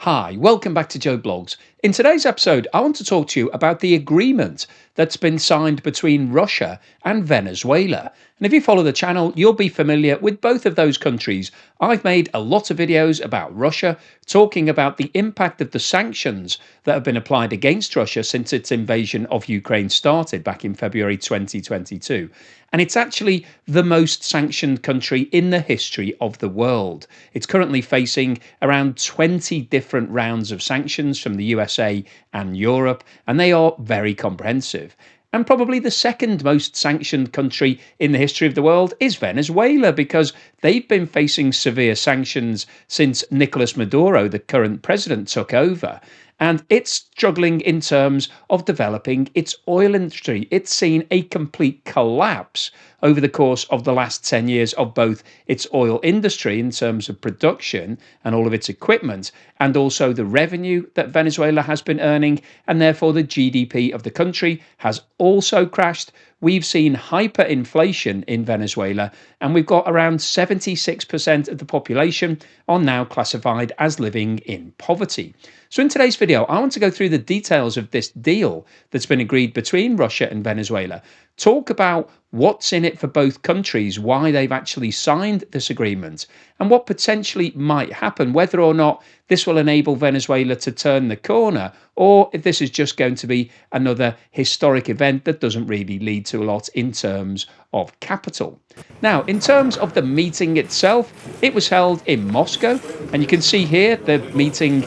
Hi, welcome back to Joe Blogs. In today's episode, I want to talk to you about the agreement that's been signed between Russia and Venezuela. And if you follow the channel, you'll be familiar with both of those countries. I've made a lot of videos about Russia, talking about the impact of the sanctions that have been applied against Russia since its invasion of Ukraine started back in February 2022. And it's actually the most sanctioned country in the history of the world. It's currently facing around 20 different rounds of sanctions from the USA and Europe, and they are very comprehensive. And probably the second most sanctioned country in the history of the world is Venezuela, because they've been facing severe sanctions since Nicolas Maduro, the current president, took over. And it's struggling in terms of developing its oil industry. It's seen a complete collapse over the course of the last 10 years of both its oil industry in terms of production and all of its equipment, and also the revenue that Venezuela has been earning, and therefore the GDP of the country has also crashed. We've seen hyperinflation in Venezuela, and we've got around 76% of the population are now classified as living in poverty. So in today's video, I want to go through the details of this deal that's been agreed between Russia and Venezuela, talk about what's in it for both countries, why they've actually signed this agreement, and what potentially might happen, whether or not this will enable Venezuela to turn the corner, or if this is just going to be another historic event that doesn't really lead to a lot in terms of capital. Now, in terms of the meeting itself, it was held in Moscow, and you can see here the meeting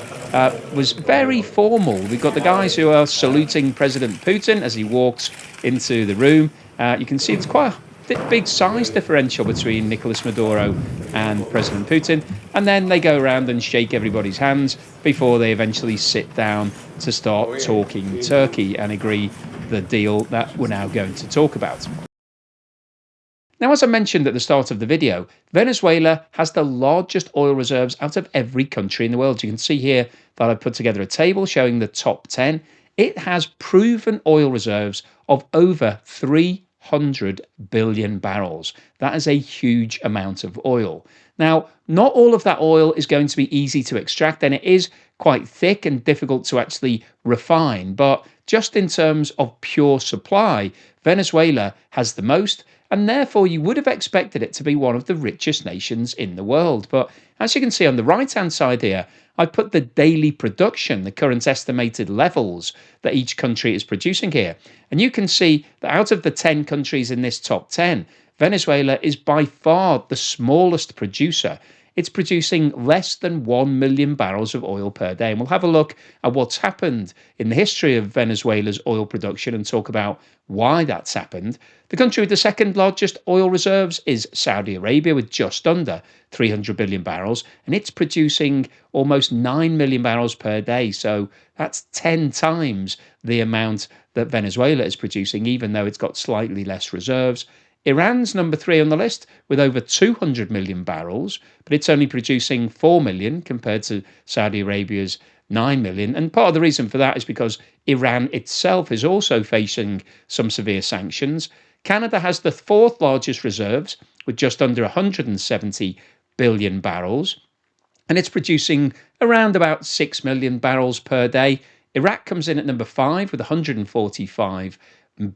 was very formal. We've got the guys who are saluting President Putin as he walks into the room. You can see it's quite a big size differential between Nicolas Maduro and President Putin. And then they go around and shake everybody's hands before they eventually sit down to start talking Turkey and agree the deal that we're now going to talk about. Now, as I mentioned at the start of the video, Venezuela has the largest oil reserves out of every country in the world. You can see here that I've put together a table showing the top 10. It has proven oil reserves of over 300 billion barrels. That is a huge amount of oil. Now, not all of that oil is going to be easy to extract, and it is quite thick and difficult to actually refine. But just in terms of pure supply, Venezuela has the most, and therefore you would have expected it to be one of the richest nations in the world. But as you can see on the right-hand side here, I've put the daily production, the current estimated levels that each country is producing here. And you can see that out of the 10 countries in this top 10, Venezuela is by far the smallest producer. It's producing less than 1 million barrels of oil per day. And we'll have a look at what's happened in the history of Venezuela's oil production and talk about why that's happened. The country with the second largest oil reserves is Saudi Arabia, with just under 300 billion barrels, and it's producing almost 9 million barrels per day. So that's 10 times the amount that Venezuela is producing, even though it's got slightly less reserves. Iran's number 3 on the list with over 200 million barrels, but it's only producing 4 million compared to Saudi Arabia's 9 million. And part of the reason for that is because Iran itself is also facing some severe sanctions. Canada has the 4th largest reserves with just under 170 billion barrels, and it's producing around about 6 million barrels per day. Iraq comes in at number 5 with 145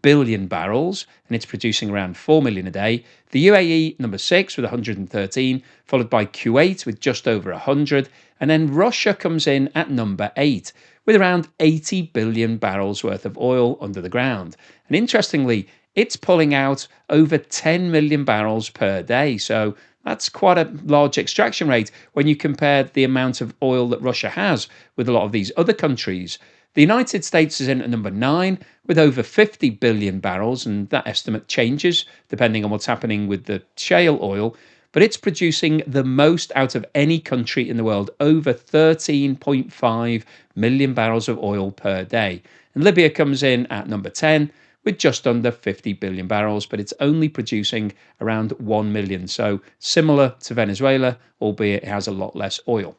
billion barrels, and it's producing around 4 million a day. The UAE, number 6 with 113, followed by Kuwait with just over 100, and then Russia comes in at number 8 with around 80 billion barrels worth of oil under the ground. And interestingly, it's pulling out over 10 million barrels per day. So that's quite a large extraction rate when you compare the amount of oil that Russia has with a lot of these other countries. The United States is in at number 9 with over 50 billion barrels, and that estimate changes depending on what's happening with the shale oil, but it's producing the most out of any country in the world, over 13.5 million barrels of oil per day. And Libya comes in at number 10 with just under 50 billion barrels, but it's only producing around 1 million. So similar to Venezuela, albeit it has a lot less oil.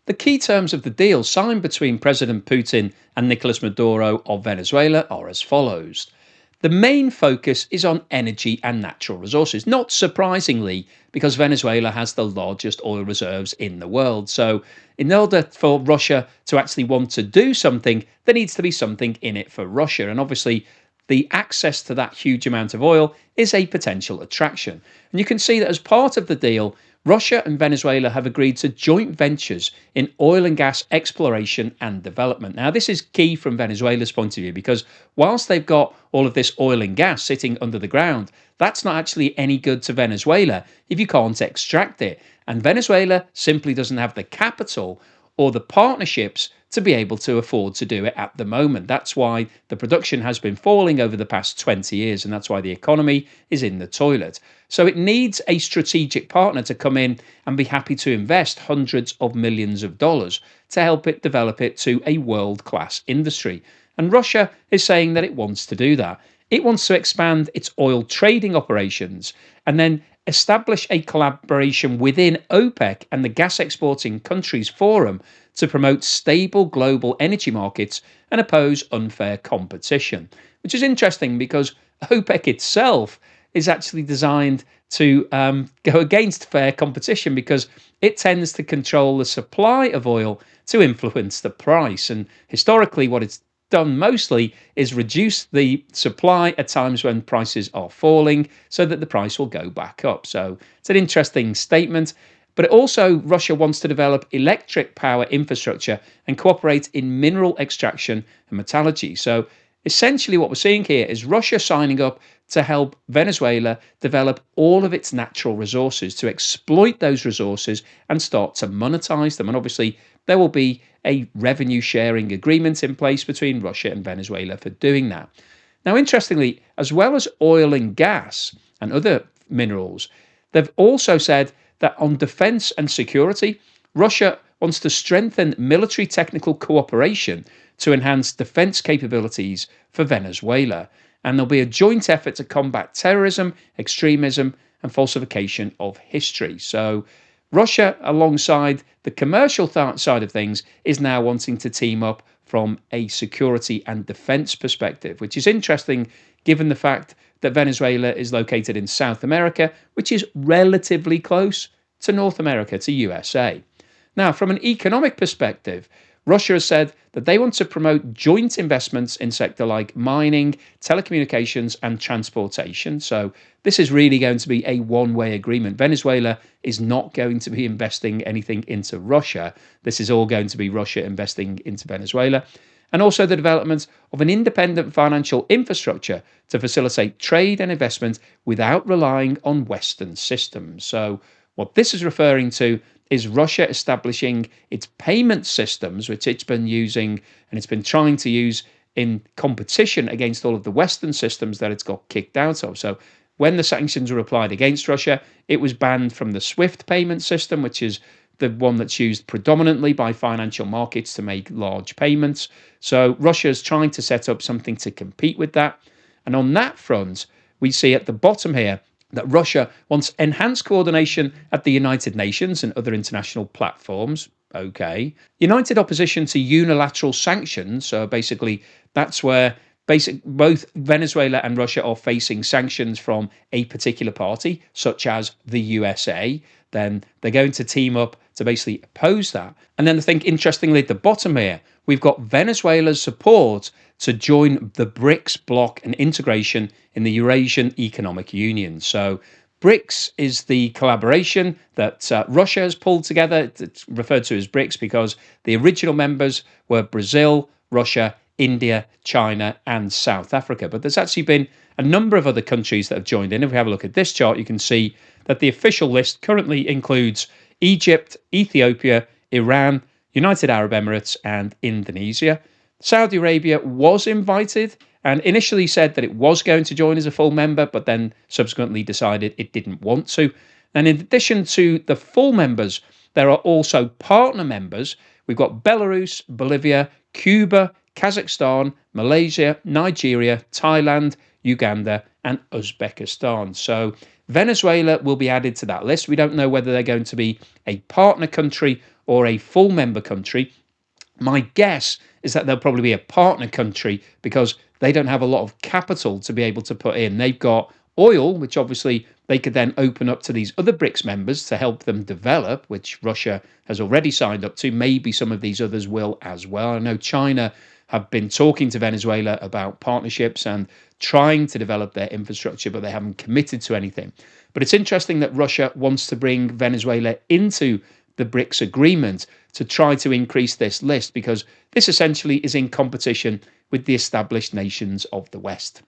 The key terms of the deal signed between President Putin and Nicolas Maduro of Venezuela are as follows. The main focus is on energy and natural resources, not surprisingly, because Venezuela has the largest oil reserves in the world. So, in order for Russia to actually want to do something, there needs to be something in it for Russia. And obviously, the access to that huge amount of oil is a potential attraction. And you can see that as part of the deal, Russia and Venezuela have agreed to joint ventures in oil and gas exploration and development. Now, this is key from Venezuela's point of view because whilst they've got all of this oil and gas sitting under the ground, that's not actually any good to Venezuela if you can't extract it. And Venezuela simply doesn't have the capital or the partnerships to be able to afford to do it at the moment. That's why the production has been falling over the past 20 years, and that's why the economy is in the toilet. So it needs a strategic partner to come in and be happy to invest hundreds of millions of dollars to help it develop it to a world-class industry. And Russia is saying that it wants to do that. It wants to expand its oil trading operations and then establish a collaboration within OPEC and the Gas Exporting Countries Forum to promote stable global energy markets and oppose unfair competition. Which is interesting because OPEC itself is actually designed to go against fair competition because it tends to control the supply of oil to influence the price. And historically, what it's done mostly is reduce the supply at times when prices are falling so that the price will go back up. So it's an interesting statement. But also, Russia wants to develop electric power infrastructure and cooperate in mineral extraction and metallurgy. So essentially, what we're seeing here is Russia signing up to help Venezuela develop all of its natural resources, to exploit those resources and start to monetize them. And obviously, there will be a revenue sharing agreement in place between Russia and Venezuela for doing that. Now, interestingly, as well as oil and gas and other minerals, they've also said that on defense and security, Russia wants to strengthen military technical cooperation to enhance defense capabilities for Venezuela. And there'll be a joint effort to combat terrorism, extremism, and falsification of history. So Russia, alongside the commercial side of things, is now wanting to team up from a security and defense perspective, which is interesting given the fact that Venezuela is located in South America, which is relatively close to North America, to USA. Now, from an economic perspective, Russia has said that they want to promote joint investments in sectors like mining, telecommunications, and transportation. So this is really going to be a one-way agreement. Venezuela is not going to be investing anything into Russia. This is all going to be Russia investing into Venezuela. And also the development of an independent financial infrastructure to facilitate trade and investment without relying on Western systems. So what this is referring to is Russia establishing its payment systems, which it's been using and it's been trying to use in competition against all of the Western systems that it's got kicked out of. So when the sanctions were applied against Russia, it was banned from the SWIFT payment system, which is the one that's used predominantly by financial markets to make large payments. So Russia is trying to set up something to compete with that. And on that front, we see at the bottom here that Russia wants enhanced coordination at the United Nations and other international platforms. Okay. United opposition to unilateral sanctions. So basically, that's where both Venezuela and Russia are facing sanctions from a particular party, such as the USA. Then they're going to team up to basically oppose that. And then I think, interestingly, at the bottom here, we've got Venezuela's support to join the BRICS bloc and integration in the Eurasian Economic Union. So BRICS is the collaboration that Russia has pulled together. It's referred to as BRICS because the original members were Brazil, Russia, India, China, and South Africa. But there's actually been a number of other countries that have joined in. If we have a look at this chart, you can see that the official list currently includes Egypt, Ethiopia, Iran, United Arab Emirates, and Indonesia. Saudi Arabia was invited and initially said that it was going to join as a full member, but then subsequently decided it didn't want to. And in addition to the full members, there are also partner members. We've got Belarus, Bolivia, Cuba, Kazakhstan, Malaysia, Nigeria, Thailand, Uganda, and Uzbekistan. So Venezuela will be added to that list. We don't know whether they're going to be a partner country or a full member country. My guess is that they'll probably be a partner country because they don't have a lot of capital to be able to put in. They've got oil, which obviously they could then open up to these other BRICS members to help them develop, which Russia has already signed up to. Maybe some of these others will as well. I know China have been talking to Venezuela about partnerships and trying to develop their infrastructure, but they haven't committed to anything. But it's interesting that Russia wants to bring Venezuela into the BRICS agreement to try to increase this list, because this essentially is in competition with the established nations of the West.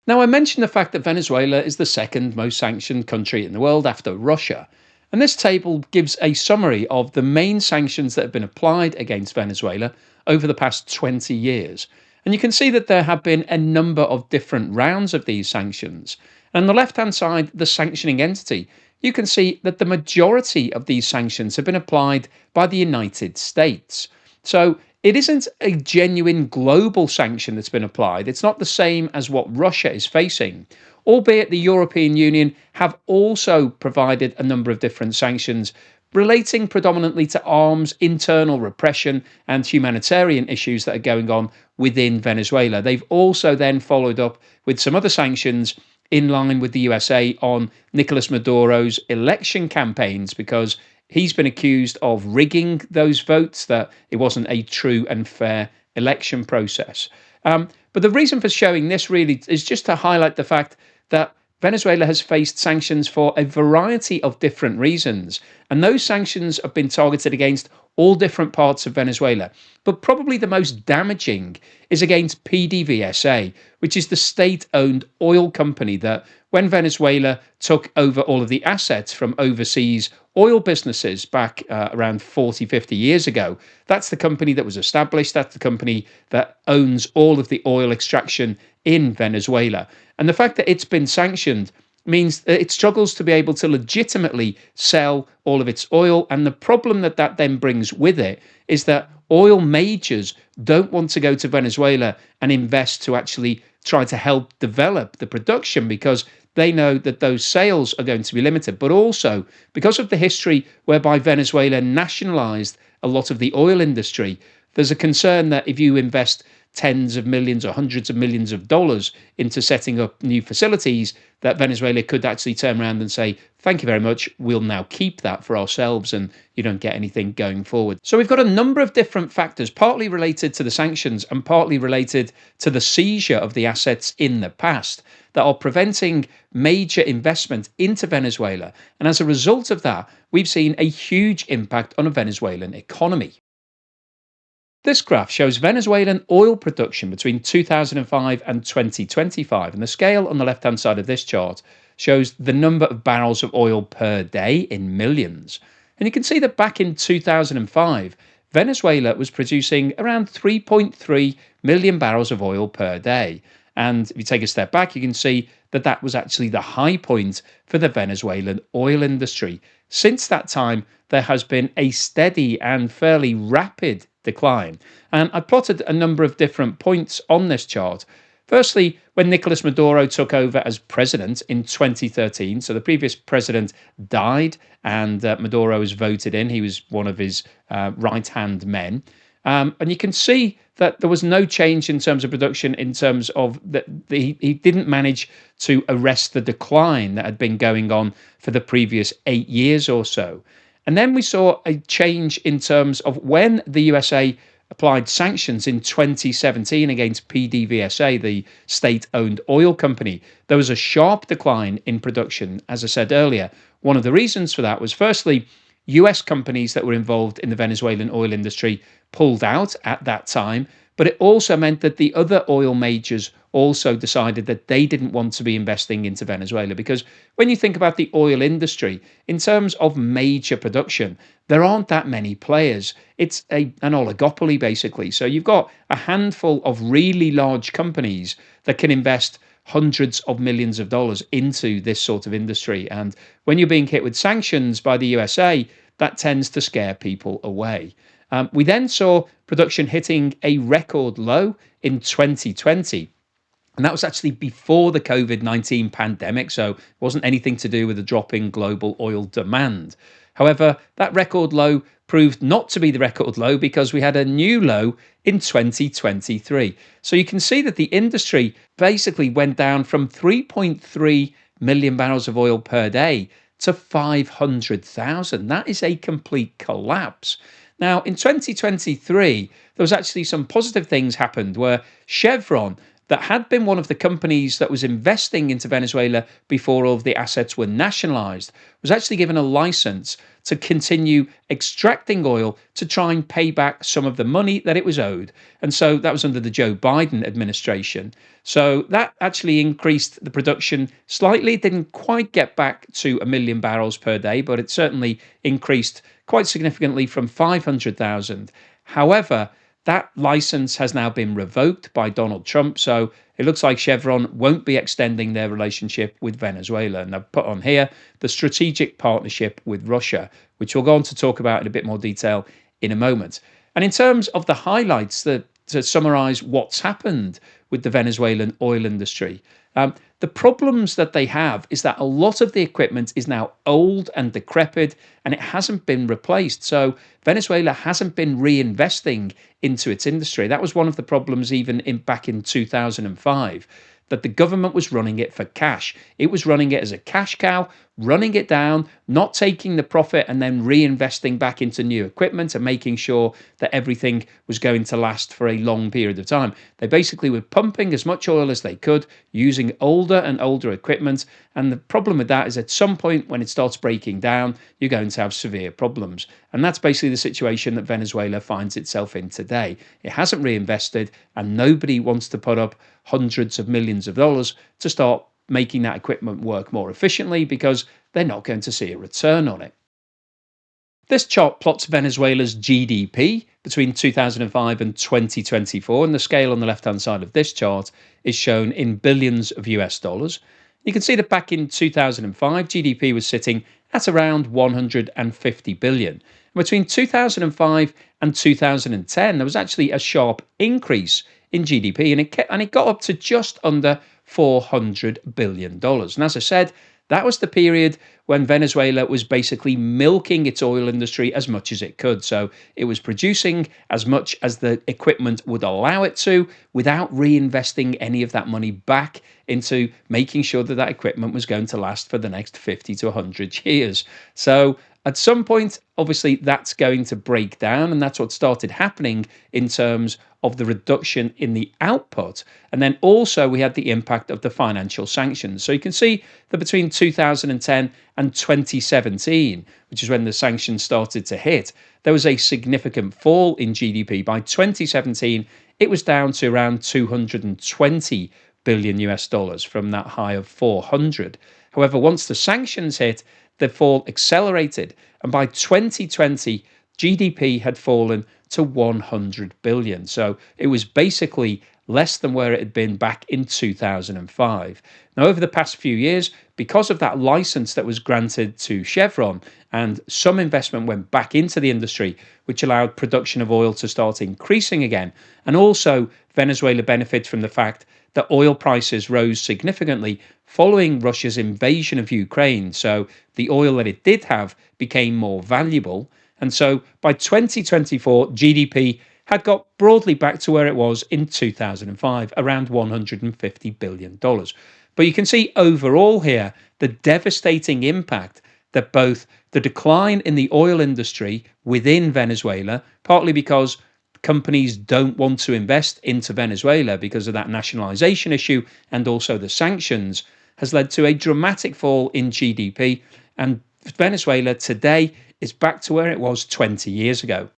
Now, I mentioned the fact that Venezuela is the second most sanctioned country in the world after Russia. And this table gives a summary of the main sanctions that have been applied against Venezuela over the past 20 years. And you can see that there have been a number of different rounds of these sanctions. And on the left hand side, the sanctioning entity, you can see that the majority of these sanctions have been applied by the United States. So it isn't a genuine global sanction that's been applied. It's not the same as what Russia is facing, albeit the European Union have also provided a number of different sanctions relating predominantly to arms, internal repression, and humanitarian issues that are going on within Venezuela. They've also then followed up with some other sanctions in line with the USA on Nicolas Maduro's election campaigns, because he's been accused of rigging those votes, that it wasn't a true and fair election process. But the reason for showing this really is just to highlight the fact that Venezuela has faced sanctions for a variety of different reasons. And those sanctions have been targeted against all different parts of Venezuela. But probably the most damaging is against PDVSA, which is the state-owned oil company that, when Venezuela took over all of the assets from overseas oil businesses back around 40, 50 years ago, that's the company that was established. That's the company that owns all of the oil extraction in Venezuela. And the fact that it's been sanctioned means that it struggles to be able to legitimately sell all of its oil. And the problem that that then brings with it is that oil majors don't want to go to Venezuela and invest to actually try to help develop the production, because they know that those sales are going to be limited. But also because of the history whereby Venezuela nationalized a lot of the oil industry, there's a concern that if you invest tens of millions or hundreds of millions of dollars into setting up new facilities, that Venezuela could actually turn around and say, thank you very much, we'll now keep that for ourselves, and you don't get anything going forward. So we've got a number of different factors, partly related to the sanctions and partly related to the seizure of the assets in the past, that are preventing major investment into Venezuela. And as a result of that, we've seen a huge impact on a Venezuelan economy. This graph shows Venezuelan oil production between 2005 and 2025, and the scale on the left-hand side of this chart shows the number of barrels of oil per day in millions. And you can see that back in 2005, Venezuela was producing around 3.3 million barrels of oil per day. And if you take a step back, you can see that that was actually the high point for the Venezuelan oil industry. Since that time, there has been a steady and fairly rapid decline. And I plotted a number of different points on this chart. Firstly, when Nicolas Maduro took over as president in 2013, so the previous president died and Maduro was voted in. He was one of his right-hand men. And you can see that there was no change in terms of production, in terms of that he didn't manage to arrest the decline that had been going on for the previous 8 years or so. And then we saw a change in terms of when the USA applied sanctions in 2017 against PDVSA, the state-owned oil company. There was a sharp decline in production. As I said earlier, one of the reasons for that was, firstly, US companies that were involved in the Venezuelan oil industry pulled out at that time, but it also meant that the other oil majors also decided that they didn't want to be investing into Venezuela, because when you think about the oil industry, in terms of major production, there aren't that many players. It's an oligopoly, basically. So you've got a handful of really large companies that can invest hundreds of millions of dollars into this sort of industry. And when you're being hit with sanctions by the USA, that tends to scare people away. We then saw production hitting a record low in 2020. And that was actually before the COVID-19 pandemic, so it wasn't anything to do with a drop in global oil demand. However, that record low proved not to be the record low because we had a new low in 2023. So you can see that the industry basically went down from 3.3 million barrels of oil per day to 500,000. That is a complete collapse. Now, in 2023, there was actually some positive things happened where Chevron, that had been one of the companies that was investing into Venezuela before all of the assets were nationalized, was actually given a license to continue extracting oil to try and pay back some of the money that it was owed. And so that was under the Joe Biden administration. So that actually increased the production slightly. It didn't quite get back to 1 million barrels per day, but it certainly increased quite significantly from 500,000. However, that license has now been revoked by Donald Trump, so it looks like Chevron won't be extending their relationship with Venezuela. And I've put on here the strategic partnership with Russia, which we'll go on to talk about in a bit more detail in a moment. And in terms of the highlights, to summarize what's happened with the Venezuelan oil industry, the problems that they have is that a lot of the equipment is now old and decrepit and it hasn't been replaced. So Venezuela hasn't been reinvesting into its industry. That was one of the problems even back in 2005, that the government was running it for cash. It was running it as a cash cow, running it down, not taking the profit and then reinvesting back into new equipment and making sure that everything was going to last for a long period of time. They basically were pumping as much oil as they could using older and older equipment. And the problem with that is at some point when it starts breaking down, you're going to have severe problems. And that's basically the situation that Venezuela finds itself in today. It hasn't reinvested and nobody wants to put up hundreds of millions of dollars to start making that equipment work more efficiently because they're not going to see a return on it. This chart plots Venezuela's GDP between 2005 and 2024, and the scale on the left-hand side of this chart is shown in billions of US dollars. You can see that back in 2005, GDP was sitting at around 150 billion. And between 2005 and 2010, there was actually a sharp increase in GDP, and it got up to just under $400 billion. And as I said, that was the period when Venezuela was basically milking its oil industry as much as it could. So it was producing as much as the equipment would allow it to without reinvesting any of that money back into making sure that that equipment was going to last for the next 50 to 100 years. So at some point, obviously, that's going to break down, and that's what started happening in terms of the reduction in the output. And then also we had the impact of the financial sanctions. So you can see that between 2010 and 2017, which is when the sanctions started to hit, there was a significant fall in GDP. By 2017, it was down to around 220 billion US dollars from that high of 400. However, once the sanctions hit, the fall accelerated, and by 2020, GDP had fallen to 100 billion. So it was basically less than where it had been back in 2005. Now, over the past few years, because of that license that was granted to Chevron, and some investment went back into the industry, which allowed production of oil to start increasing again. And also, Venezuela benefits from the fact that oil prices rose significantly following Russia's invasion of Ukraine. So the oil that it did have became more valuable. And so by 2024, GDP had got broadly back to where it was in 2005, around $150 billion. But you can see overall here the devastating impact that both the decline in the oil industry within Venezuela, partly because companies don't want to invest into Venezuela because of that nationalization issue and also the sanctions, has led to a dramatic fall in GDP. And Venezuela today is back to where it was 20 years ago.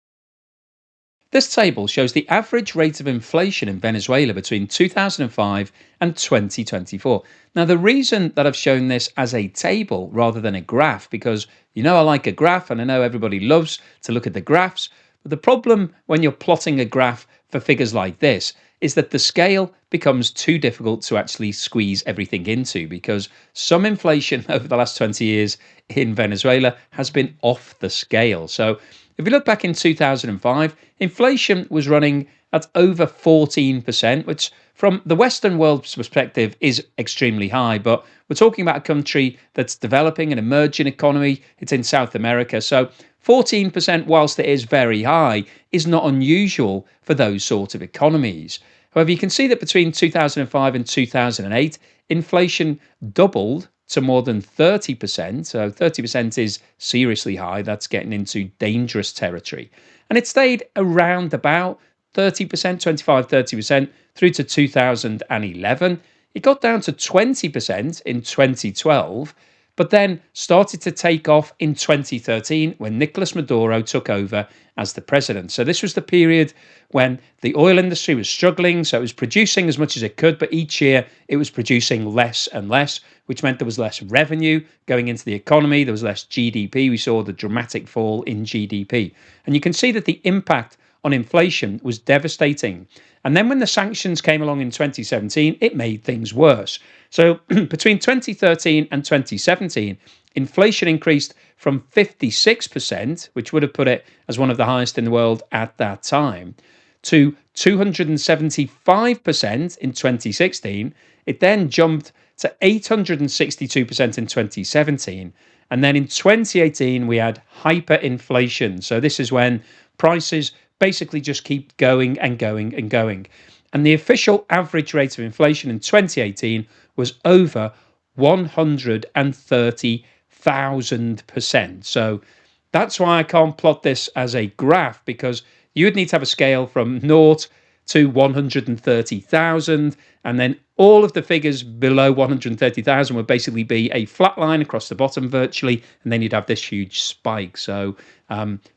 This table shows the average rate of inflation in Venezuela between 2005 and 2024. Now, the reason that I've shown this as a table rather than a graph, because I like a graph and I know everybody loves to look at the graphs, but the problem when you're plotting a graph for figures like this is that the scale becomes too difficult to actually squeeze everything into, because some inflation over the last 20 years in Venezuela has been off the scale. So if we look back in 2005, inflation was running That's over 14%, which from the Western world's perspective is extremely high. But we're talking about a country that's developing an emerging economy. It's in South America. So 14%, whilst it is very high, is not unusual for those sort of economies. However, you can see that between 2005 and 2008, inflation doubled to more than 30%. So 30% is seriously high. That's getting into dangerous territory. And it stayed around about 30%, 25, 30% through to 2011. It got down to 20% in 2012, but then started to take off in 2013 when Nicolas Maduro took over as the president. So this was the period when the oil industry was struggling. So it was producing as much as it could, but each year it was producing less and less, which meant there was less revenue going into the economy. There was less GDP. We saw the dramatic fall in GDP. And you can see that the impact on inflation was devastating. And then when the sanctions came along in 2017, it made things worse. So between 2013 and 2017, inflation increased from 56%, which would have put it as one of the highest in the world at that time, to 275% in 2016. It then jumped to 862% in 2017. And then in 2018, we had hyperinflation. So this is when prices basically just keep going and going and going. And the official average rate of inflation in 2018 was over 130,000%. So that's why I can't plot this as a graph, because you would need to have a scale from 0 to 130,000, and then all of the figures below 130,000 would basically be a flat line across the bottom virtually, and then you'd have this huge spike. So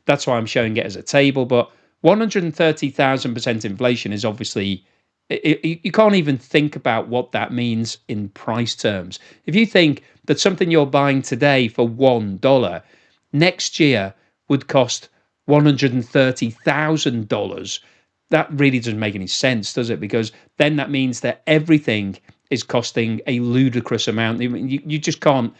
that's why I'm showing it as a table. But 130,000% inflation is obviously, you can't even think about what that means in price terms. If you think that something you're buying today for $1 next year would cost $130,000, that really doesn't make any sense, does it? Because then that means that everything is costing a ludicrous amount. You just can't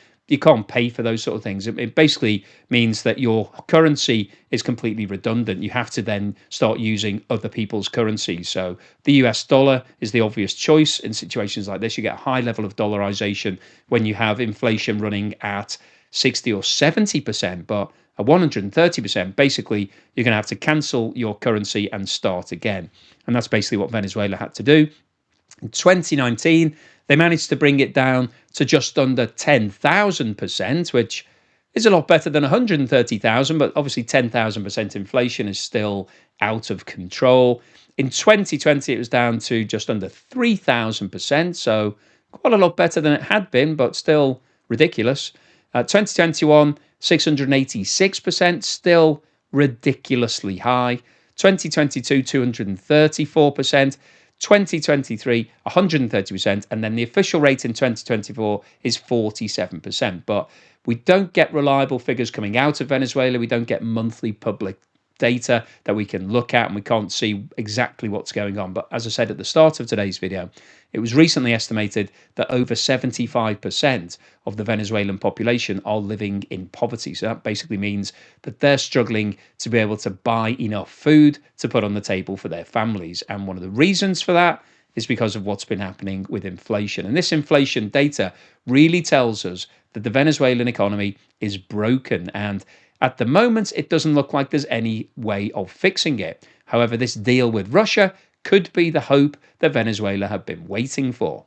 pay for those sort of things. It basically means that your currency is completely redundant. You have to then start using other people's currencies. So the US dollar is the obvious choice in situations like this. You get a high level of dollarization when you have inflation running at 60 or 70%, but at 130%, basically, you're going to have to cancel your currency and start again. And that's basically what Venezuela had to do. In 2019, they managed to bring it down to just under 10,000%, which is a lot better than 130,000, but obviously 10,000% inflation is still out of control. In 2020, it was down to just under 3,000%, so quite a lot better than it had been, but still ridiculous. 2021, 686%, still ridiculously high. 2022, 234%. 2023, 130%. And then the official rate in 2024 is 47%. But we don't get reliable figures coming out of Venezuela. We don't get monthly public data that we can look at, and we can't see exactly what's going on. But as I said at the start of today's video, it was recently estimated that over 75% of the Venezuelan population are living in poverty. So that basically means that they're struggling to be able to buy enough food to put on the table for their families. And one of the reasons for that is because of what's been happening with inflation. And this inflation data really tells us that the Venezuelan economy is broken. And at the moment, it doesn't look like there's any way of fixing it. However, this deal with Russia could be the hope that Venezuela have been waiting for.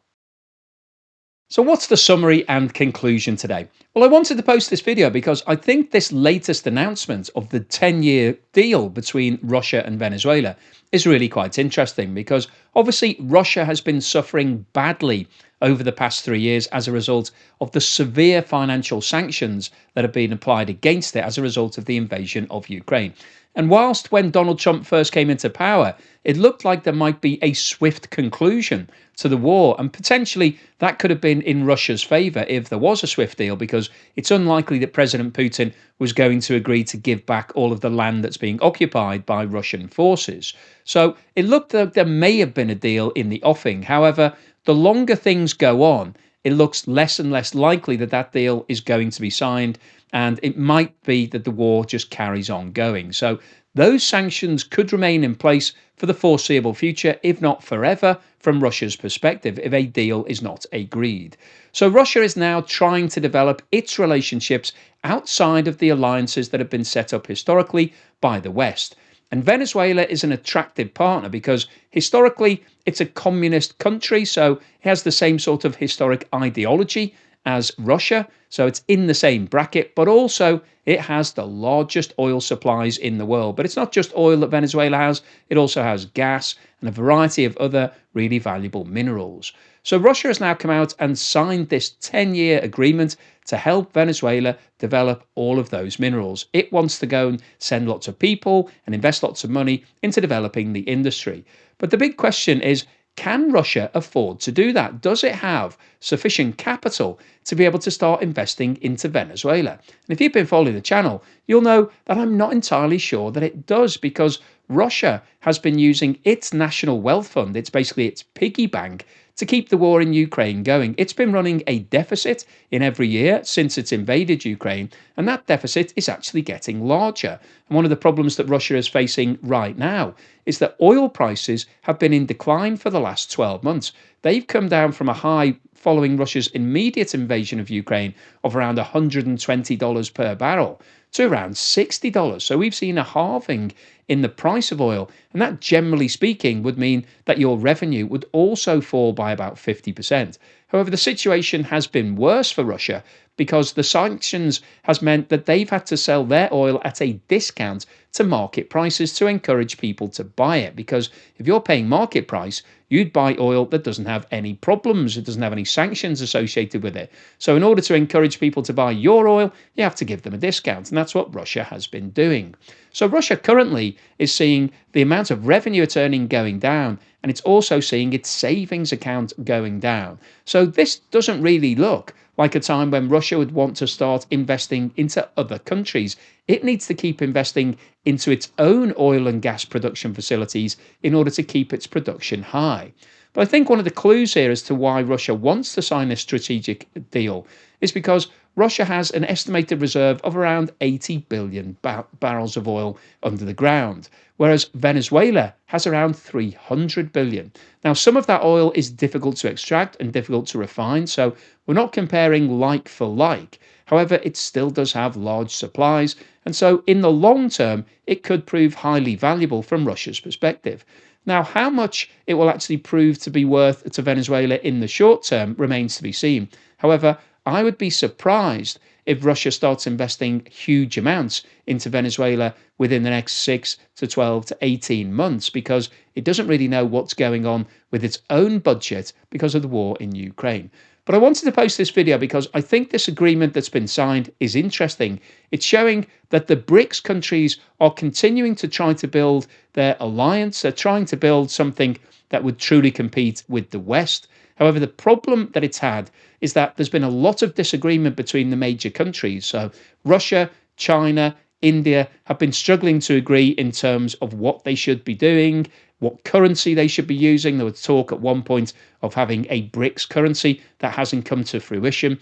So what's the summary and conclusion today? Well, I wanted to post this video because I think this latest announcement of the 10-year deal between Russia and Venezuela is really quite interesting, because obviously Russia has been suffering badly over the past 3 years as a result of the severe financial sanctions that have been applied against it as a result of the invasion of Ukraine. And whilst when Donald Trump first came into power, it looked like there might be a swift conclusion to the war, and potentially that could have been in Russia's favour if there was a swift deal, because it's unlikely that President Putin was going to agree to give back all of the land that's being occupied by Russian forces. So it looked like there may have been a deal in the offing. However, the longer things go on, it looks less and less likely that that deal is going to be signed, and it might be that the war just carries on going. So those sanctions could remain in place for the foreseeable future, if not forever, from Russia's perspective, if a deal is not agreed. So Russia is now trying to develop its relationships outside of the alliances that have been set up historically by the West. And Venezuela is an attractive partner because historically it's a communist country, so it has the same sort of historic ideology as Russia. So it's in the same bracket, but also it has the largest oil supplies in the world. But it's not just oil that Venezuela has, it also has gas and a variety of other really valuable minerals. So Russia has now come out and signed this 10-year agreement to help Venezuela develop all of those minerals. It wants to go and send lots of people and invest lots of money into developing the industry. But the big question is, can Russia afford to do that? Does it have sufficient capital to be able to start investing into Venezuela? And if you've been following the channel, you'll know that I'm not entirely sure that it does, because Russia has been using its national wealth fund, it's basically its piggy bank, to keep the war in Ukraine going. It's been running a deficit in every year since it's invaded Ukraine, and that deficit is actually getting larger. And one of the problems that Russia is facing right now is that oil prices have been in decline for the last 12 months. They've come down from a high following Russia's immediate invasion of Ukraine of around $120 per barrel to around $60. So we've seen a halving in the price of oil, and that, generally speaking, would mean that your revenue would also fall by about 50%. However, the situation has been worse for Russia because the sanctions has meant that they've had to sell their oil at a discount to market prices to encourage people to buy it. Because if you're paying market price, you'd buy oil that doesn't have any problems, it doesn't have any sanctions associated with it. So in order to encourage people to buy your oil, you have to give them a discount, and that's what Russia has been doing. So Russia currently is seeing the amount of revenue it's earning going down, and it's also seeing its savings account going down. So this doesn't really look like a time when Russia would want to start investing into other countries. It needs to keep investing into its own oil and gas production facilities in order to keep its production high. But I think one of the clues here as to why Russia wants to sign this strategic deal is because Russia has an estimated reserve of around 80 billion barrels of oil under the ground, whereas Venezuela has around 300 billion. Now, some of that oil is difficult to extract and difficult to refine, so we're not comparing like for like. However, it still does have large supplies, and so in the long term, it could prove highly valuable from Russia's perspective. Now, how much it will actually prove to be worth to Venezuela in the short term remains to be seen. However, I would be surprised if Russia starts investing huge amounts into Venezuela within the next 6 to 12 to 18 months, because it doesn't really know what's going on with its own budget because of the war in Ukraine. But I wanted to post this video because I think this agreement that's been signed is interesting. It's showing that the BRICS countries are continuing to try to build their alliance. They're trying to build something that would truly compete with the West. However, the problem that it's had is that there's been a lot of disagreement between the major countries. So Russia, China, India have been struggling to agree in terms of what they should be doing, what currency they should be using. There was talk at one point of having a BRICS currency that hasn't come to fruition.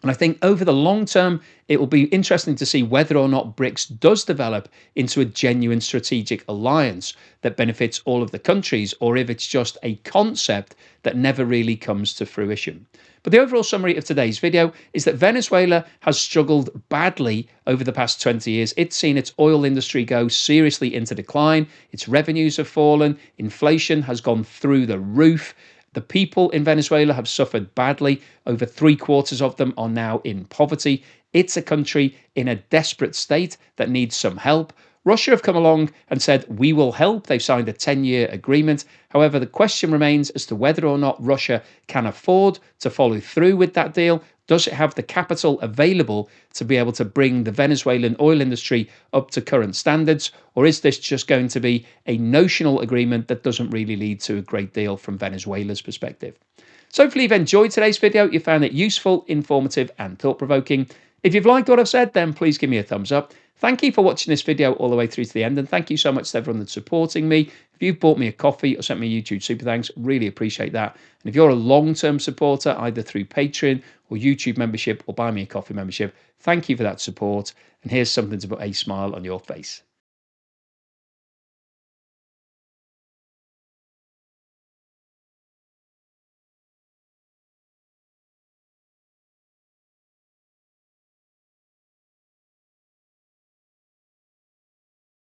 And I think over the long term, it will be interesting to see whether or not BRICS does develop into a genuine strategic alliance that benefits all of the countries, or if it's just a concept that never really comes to fruition. But the overall summary of today's video is that Venezuela has struggled badly over the past 20 years. It's seen its oil industry go seriously into decline. Its revenues have fallen. Inflation has gone through the roof. The people in Venezuela have suffered badly. Over 3/4 of them are now in poverty. It's a country in a desperate state that needs some help. Russia have come along and said, we will help. They've signed a 10-year agreement. However, the question remains as to whether or not Russia can afford to follow through with that deal. Does it have the capital available to be able to bring the Venezuelan oil industry up to current standards? Or is this just going to be a notional agreement that doesn't really lead to a great deal from Venezuela's perspective? So hopefully you've enjoyed today's video. You found it useful, informative, and thought-provoking. If you've liked what I've said, then please give me a thumbs up. Thank you for watching this video all the way through to the end, and thank you so much to everyone that's supporting me. If you've bought me a coffee or sent me a YouTube super thanks, really appreciate that. And if you're a long-term supporter, either through Patreon or YouTube membership or Buy Me a Coffee membership, thank you for that support. And here's something to put a smile on your face.